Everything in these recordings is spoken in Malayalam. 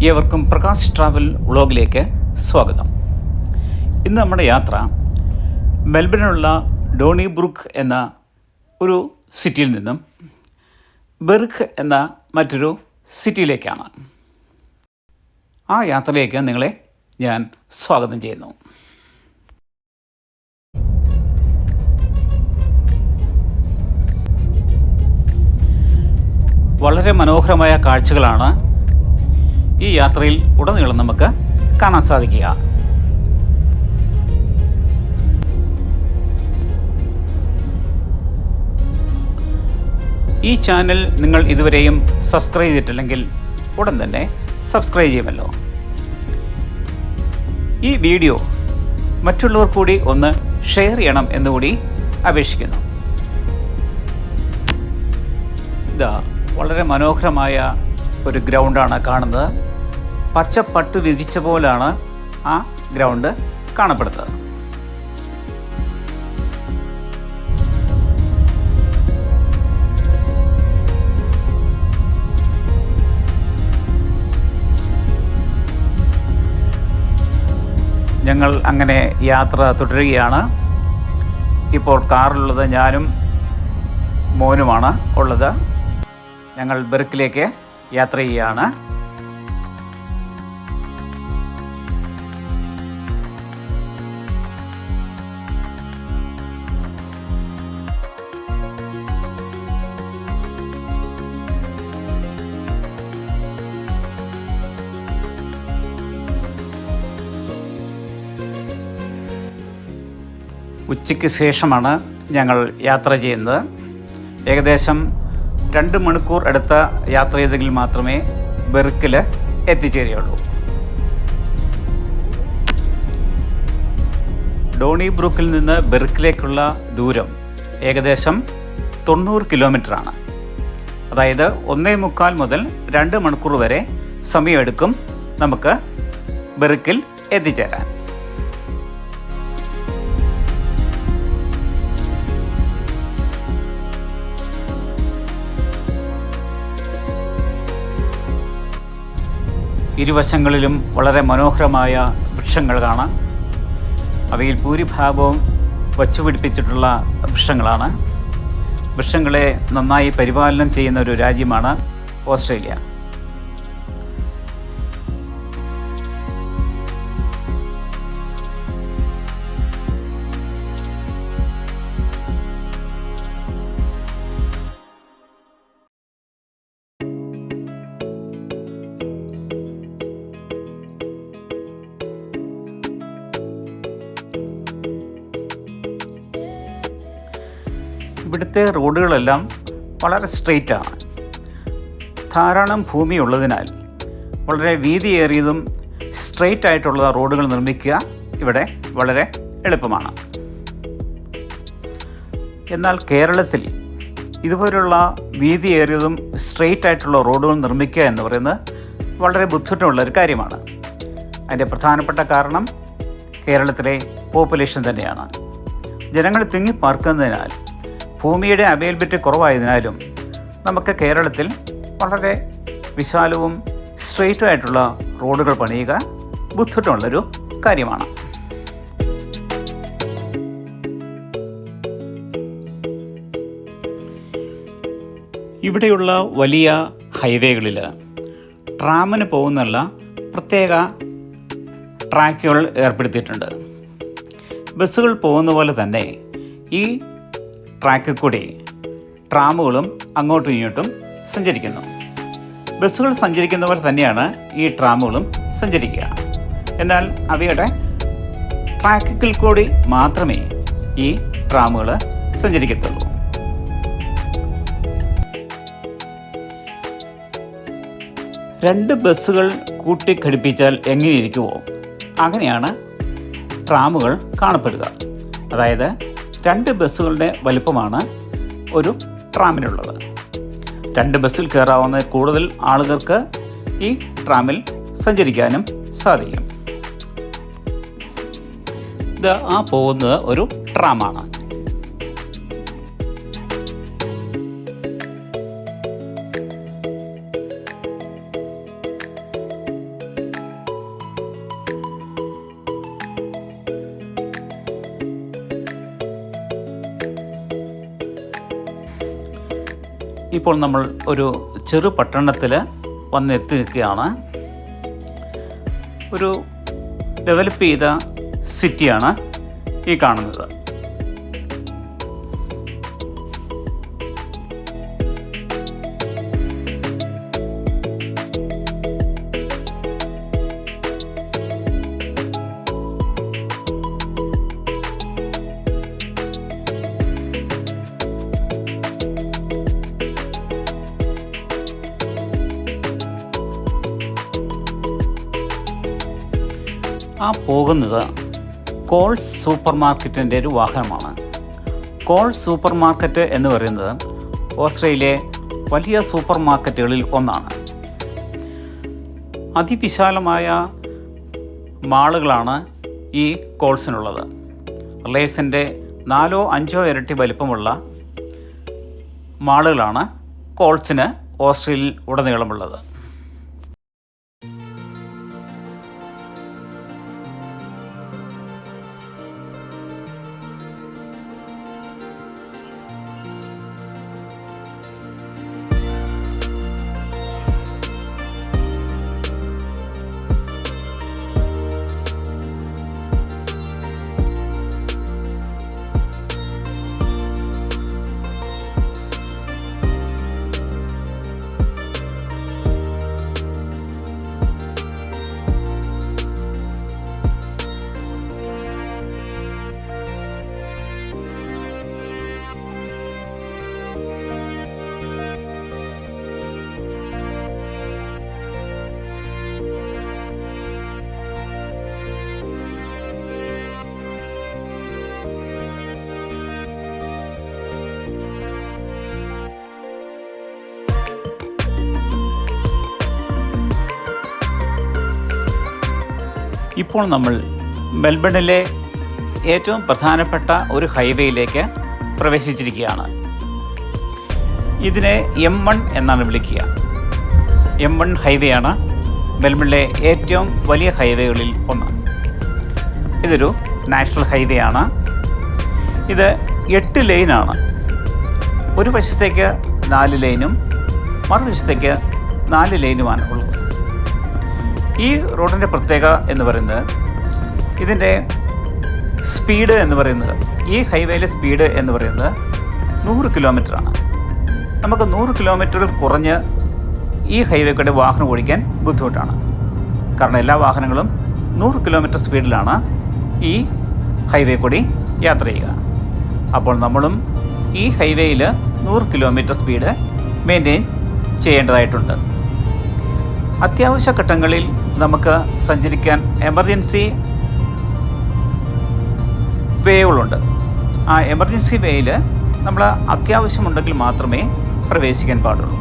ഏവർക്കും പ്രകാശ് ട്രാവൽ വ്ളോഗിലേക്ക് സ്വാഗതം. ഇന്ന് നമ്മുടെ യാത്ര മെൽബണിലുള്ള ഡോണിബ്രൂക്ക് എന്ന ഒരു സിറ്റിയിൽ നിന്നും ബെർഗ് എന്ന മറ്റൊരു സിറ്റിയിലേക്കാണ്. ആ യാത്രയിലേക്ക് നിങ്ങളെ ഞാൻ സ്വാഗതം ചെയ്യുന്നു. വളരെ മനോഹരമായ കാഴ്ചകളാണ് ഈ യാത്രയിൽ ഉടനീളം നമുക്ക് കാണാൻ സാധിക്കുക. ഈ ചാനൽ നിങ്ങൾ ഇതുവരെയും സബ്സ്ക്രൈബ് ചെയ്തിട്ടില്ലെങ്കിൽ ഉടൻ തന്നെ സബ്സ്ക്രൈബ് ചെയ്യുമല്ലോ. ഈ വീഡിയോ മറ്റുള്ളവർ കൂടി ഒന്ന് ഷെയർ ചെയ്യണം എന്നുകൂടി അപേക്ഷിക്കുന്നു. ഇതാ വളരെ മനോഹരമായ ഒരു ഗ്രൗണ്ടാണ് കാണുന്നത്. പച്ചപ്പട്ട് വിരിച്ച പോലാണ് ആ ഗ്രൗണ്ട് കാണപ്പെടുന്നത്. ഞങ്ങൾ അങ്ങനെ യാത്ര തുടരുകയാണ്. ഇപ്പോൾ കാറിലുള്ളത് ഞാനും മോനുമാണ് ഉള്ളത്. ഞങ്ങൾ ബെർക്കിലേക്ക് യാത്ര ചെയ്യുകയാണ്. ഉച്ചയ്ക്ക് ശേഷമാണ് ഞങ്ങൾ യാത്ര ചെയ്യുന്നത്. ഏകദേശം 2 മണിക്കൂർ എടുത്ത യാത്ര ചെയ്തെങ്കിൽ മാത്രമേ ബെർക്കിൽ എത്തിച്ചേരുകയുള്ളൂ. ഡോണിബ്രൂക്കിൽ നിന്ന് ബെർക്കിലേക്കുള്ള ദൂരം ഏകദേശം 90 കിലോമീറ്ററാണ്. അതായത് 1.25 മുതൽ 2 മണിക്കൂർ വരെ സമയമെടുക്കും നമുക്ക് ബെർക്കിൽ എത്തിച്ചേരാൻ. ഇരുവശങ്ങളിലും വളരെ മനോഹരമായ വൃക്ഷങ്ങൾ കാണാം. അവയിൽ ഭൂരിഭാഗവും വച്ചുപിടിപ്പിച്ചിട്ടുള്ള വൃക്ഷങ്ങളാണ്. വൃക്ഷങ്ങളെ നന്നായി പരിപാലനം ചെയ്യുന്ന ഒരു രാജ്യമാണ് ഓസ്ട്രേലിയ. ഇവിടുത്തെ റോഡുകളെല്ലാം വളരെ സ്ട്രെയിറ്റാണ്. ധാരാളം ഭൂമിയുള്ളതിനാൽ വളരെ വീതിയേറിയതും സ്ട്രെയിറ്റ് ആയിട്ടുള്ള റോഡുകൾ നിർമ്മിക്കുക ഇവിടെ വളരെ എളുപ്പമാണ്. എന്നാൽ കേരളത്തിൽ ഇതുപോലുള്ള വീതിയേറിയതും സ്ട്രെയിറ്റ് ആയിട്ടുള്ള റോഡുകൾ നിർമ്മിക്കുക എന്ന് പറയുന്നത് വളരെ ബുദ്ധിമുട്ടുള്ളൊരു കാര്യമാണ്. അതിൻ്റെ പ്രധാനപ്പെട്ട കാരണം കേരളത്തിലെ പോപ്പുലേഷൻ തന്നെയാണ്. ജനങ്ങൾ തിങ്ങിപ്പാർക്കുന്നതിനാൽ ഭൂമിയുടെ അവൈലബിലിറ്റി കുറവായതിനാലും നമുക്ക് കേരളത്തിൽ വളരെ വിശാലവും സ്ട്രെയിറ്റും ആയിട്ടുള്ള റോഡുകൾ പണിയുക ബുദ്ധിമുട്ടുള്ളൊരു കാര്യമാണ്. ഇവിടെയുള്ള വലിയ ഹൈവേകളിൽ ട്രാമിന് പോകുന്നുള്ള പ്രത്യേക ട്രാക്കുകൾ ഏർപ്പെടുത്തിയിട്ടുണ്ട്. ബസ്സുകൾ പോകുന്ന പോലെ തന്നെ ഈ ട്രാക്കിൽ കൂടി ട്രാമുകളും അങ്ങോട്ടും ഇങ്ങോട്ടും സഞ്ചരിക്കുന്നു. ബസ്സുകൾ സഞ്ചരിക്കുന്ന പോലെ തന്നെയാണ് ഈ ട്രാമുകളും സഞ്ചരിക്കുക. എന്നാൽ അവയുടെ ട്രാക്കിൽ കൂടി മാത്രമേ ഈ ട്രാമുകൾ സഞ്ചരിക്കത്തുള്ളൂ. രണ്ട് ബസ്സുകൾ കൂട്ടിഘടിപ്പിച്ചാൽ എങ്ങനെയിരിക്കുമോ അങ്ങനെയാണ് ട്രാമുകൾ കാണപ്പെടുക. അതായത് 2 ബസ്സുകളുടെ വലുപ്പമാണ് ഒരു ട്രാമിനുള്ളത്. 2 ബസ്സിൽ കയറാവുന്ന കൂടുതൽ ആളുകൾക്ക് ഈ ട്രാമിൽ സഞ്ചരിക്കാനും സാധിക്കും. ഇത് പോകുന്നത് ഒരു ട്രാമാണ്. ഇപ്പോൾ നമ്മൾ ഒരു ചെറു പട്ടണത്തിൽ വന്നെത്തി നിൽക്കുകയാണ്. ഒരു ഡെവലപ്പ് ചെയ്ത സിറ്റിയാണ് ഈ കാണുന്നത്. ആ പോകുന്നത് കോൾസ് സൂപ്പർ മാർക്കറ്റിൻ്റെ ഒരു വാഹനമാണ്. കോൾസ് സൂപ്പർ മാർക്കറ്റ് എന്ന് പറയുന്നത് ഓസ്ട്രേലിയയിലെ വലിയ സൂപ്പർ മാർക്കറ്റുകളിൽ ഒന്നാണ്. അതിവിശാലമായ മാളുകളാണ് ഈ കോൾസിനുള്ളത്. റിലയൻസിൻ്റെ 4-5 ഇരട്ടി വലിപ്പമുള്ള മാളുകളാണ് കോൾസിന് ഓസ്ട്രേലിയയിൽ ഉടനീളമുള്ളത്. ഇപ്പോൾ നമ്മൾ മെൽബണിലെ ഏറ്റവും പ്രധാനപ്പെട്ട ഒരു ഹൈവേയിലേക്ക് പ്രവേശിച്ചിരിക്കുകയാണ്. ഇതിനെ M1 എന്നാണ് വിളിക്കുക. M1 ഹൈവേ ആണ് മെൽബണിലെ ഏറ്റവും വലിയ ഹൈവേകളിൽ ഒന്ന്. ഇതൊരു നാഷണൽ ഹൈവേ ആണ്. ഇത് 8 ലൈനാണ്. ഒരു വശത്തേക്ക് 4 ലൈനും മറുവശത്തേക്ക് 4 ലൈനുമാണ് ഉള്ളത്. ഈ റോഡിൻ്റെ പ്രത്യേകത എന്ന് പറയുന്നത് ഇതിൻ്റെ സ്പീഡ് എന്ന് പറയുന്നത്, ഈ ഹൈവേയിലെ സ്പീഡ് എന്ന് പറയുന്നത് 100 കിലോമീറ്ററാണ്. നമുക്ക് 100 കിലോമീറ്ററിൽ കുറഞ്ഞ് ഈ ഹൈവേ കൂടെ വാഹനം ഓടിക്കാൻ ബുദ്ധിമുട്ടാണ്. കാരണം എല്ലാ വാഹനങ്ങളും 100 കിലോമീറ്റർ സ്പീഡിലാണ് ഈ ഹൈവേ കൂടി യാത്ര ചെയ്യുക. അപ്പോൾ നമ്മളും ഈ ഹൈവേയിൽ 100 കിലോമീറ്റർ സ്പീഡ് മെയിൻറ്റെയിൻ ചെയ്യേണ്ടതായിട്ടുണ്ട്. അത്യാവശ്യ ഘട്ടങ്ങളിൽ നമുക്ക് സഞ്ചരിക്കാൻ എമർജൻസി വേകളുണ്ട്. ആ എമർജൻസി വേയിൽ നമ്മൾ അത്യാവശ്യമുണ്ടെങ്കിൽ മാത്രമേ പ്രവേശിക്കാൻ പാടുള്ളൂ.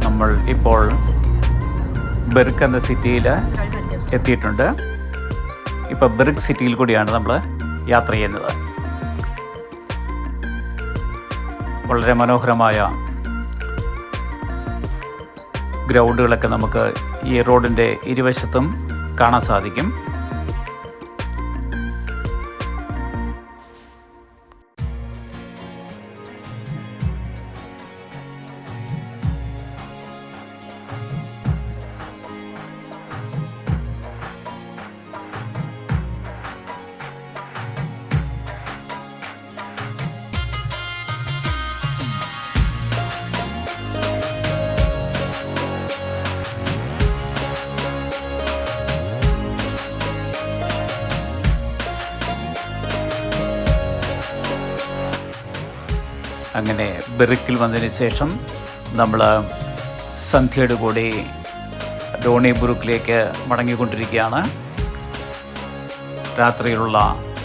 നമ്മൾ ഇപ്പോൾ ബെർഗ് എന്ന സിറ്റിയിൽ എത്തിയിട്ടുണ്ട്. ഇപ്പോൾ ബെർഗ് സിറ്റിയിൽ കൂടിയാണ് നമ്മൾ യാത്ര ചെയ്യുന്നത്. വളരെ മനോഹരമായ ഗ്രൗണ്ടുകളൊക്കെ നമുക്ക് ഈ റോഡിൻ്റെ ഇരുവശത്തും കാണാൻ സാധിക്കും. അങ്ങനെ ബെറിക്കിൽ വന്നതിന് ശേഷം നമ്മൾ സന്ധ്യയുടെ കൂടി ഡോണിബ്രൂക്കിലേക്ക് മടങ്ങിക്കൊണ്ടിരിക്കുകയാണ്. രാത്രിയിലുള്ള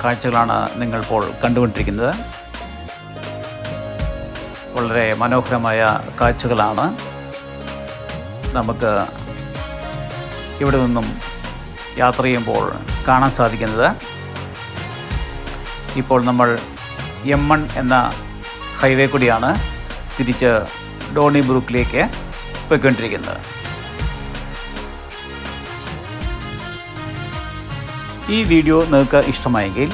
കാഴ്ചകളാണ് നിങ്ങളിപ്പോൾ കണ്ടുകൊണ്ടിരിക്കുന്നത്. വളരെ മനോഹരമായ കാഴ്ചകളാണ് നമുക്ക് ഇവിടെ നിന്നും യാത്ര ചെയ്യുമ്പോൾ കാണാൻ സാധിക്കുന്നത്. ഇപ്പോൾ നമ്മൾ M1 എന്ന ഹൈവേ കൂടിയാണ് തിരിച്ച് ഡോണിബ്രൂക്കിലേക്ക് പോയിക്കൊണ്ടിരിക്കുന്നത്. ഈ വീഡിയോ നിങ്ങൾക്ക് ഇഷ്ടമായെങ്കിൽ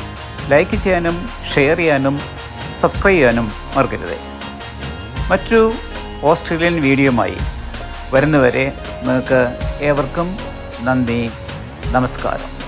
ലൈക്ക് ചെയ്യാനും ഷെയർ ചെയ്യാനും സബ്സ്ക്രൈബ് ചെയ്യാനും മറക്കരുത്. മറ്റൊരു ഓസ്ട്രേലിയൻ വീഡിയോയുമായി വരുന്നവരെ നിങ്ങൾക്ക് ഏവർക്കും നന്ദി, നമസ്കാരം.